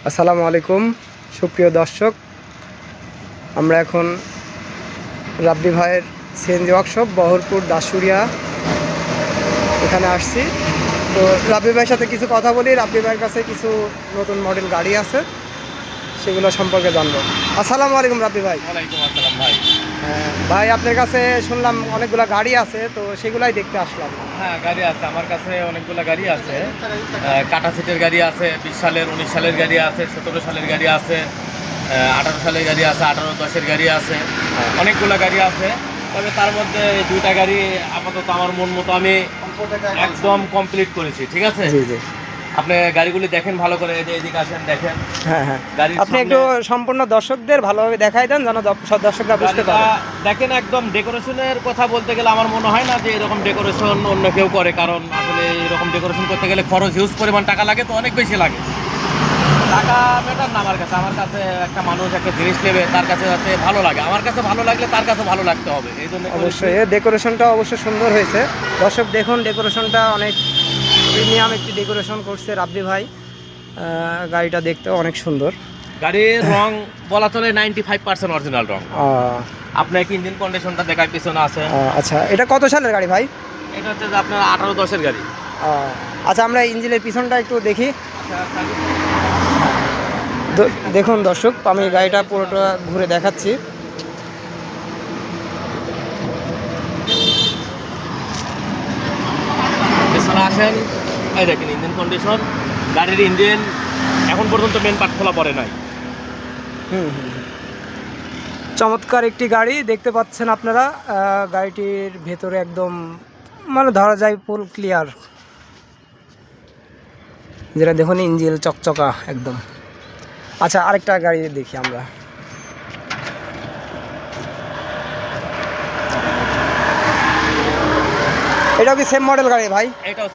আসসালামু আলাইকুম সুপ্রিয় দর্শক, আমরা এখন রাব্বি ভাইয়ের সিএনজি ওয়ার্কশপ বহরপুর দাসুরিয়া এখানে আসছি। তো রাব্বি ভাইয়ের সাথে কিছু কথা বলি। রাব্বি ভাইয়ের কাছে কিছু নতুন মডেল গাড়ি আছে, সেগুলো সম্পর্কে জানবো। আসসালামু আলাইকুম রাব্বি ভাই। ওয়ালাইকুম আসসালাম ভাই। ভাই আপনার কাছে শুনলাম অনেকগুলো গাড়ি আছে, তো সেগুলাই দেখতে আসলাম। হ্যাঁ, গাড়ি আছে, আমার কাছে অনেকগুলো গাড়ি আছে। কাটা সিটের গাড়ি আছে, 20 সালের 19 সালের গাড়ি আছে, 17 সালের গাড়ি আছে, 18 সালের গাড়ি আছে, 18-10-এর গাড়ি আছে, অনেকগুলো গাড়ি আছে। তবে তার মধ্যে এই দুইটা গাড়ি আপাতত আমার মন মতো আমি একদম কমপ্লিট করেছি। ঠিক আছে, জি জি, আপনি গাড়িগুলি দেখেন ভালো করে, এই যে এদিকে আসেন দেখেন। হ্যাঁ হ্যাঁ, গাড়ির আপনি একটু সম্পূর্ণ দর্শকদের ভালোভাবে দেখাই দেন, যেন সব দর্শকরা বুঝতে পারে। দেখেন, একদম ডেকোরেশনের কথা বলতে গেলে আমার মনে হয় না যে এরকম ডেকোরেশন অন্য কেউ করে, কারণ আসলে এরকম ডেকোরেশন করতে গেলে খরচ হিউজ পরিমাণ টাকা লাগে, তো অনেক বেশি লাগে। টাকা ম্যাটার না আমার কাছে একটা মানুষ একটা জিনিস নেবে, তার কাছে যাতে ভালো লাগে, আমার কাছে ভালো লাগলে তার কাছে ভালো লাগতে হবে, এই জন্য অবশ্যই ডেকোরেশনটা অবশ্যই সুন্দর হয়েছে। দর্শক দেখুন, ডেকোরেশনটা অনেক প্রিমিয়াম একটি ডেকোরেশন করছে রাব্বি ভাই। গাড়িটা দেখতেও অনেক সুন্দর। গাড়ির রং বলা চলে 95% অরিজিনাল রং। আপনাকে ইঞ্জিন কন্ডিশনটা দেখার পিছনে আছে। আচ্ছা, এটা কত সালের গাড়ি ভাই? এটা হচ্ছে যে আপনার 18-10-এর গাড়ি। আচ্ছা, আমরা ইঞ্জিনের পিছনটা একটু দেখি। দেখুন দর্শক, আমি গাড়িটা পুরোটা ঘুরে দেখাচ্ছি। পিছনে আসেন, এই দেখেন ইঞ্জিন কন্ডিশন। গাড়ির ইঞ্জিন এখন পর্যন্ত মেন পার্ট খোলা পড়ে নাই। চমৎকার একটি গাড়ি দেখতে পাচ্ছেন আপনারা। গাড়িটির ভেতরে একদম মানে ধরা যায় ফুল ক্লিয়ার, যেটা দেখুন ইঞ্জিন চকচকা একদম। আচ্ছা, আরেকটা গাড়ি দেখি আমরা। এটাও কি সেম মডেল গাড়ি ভাই? এটা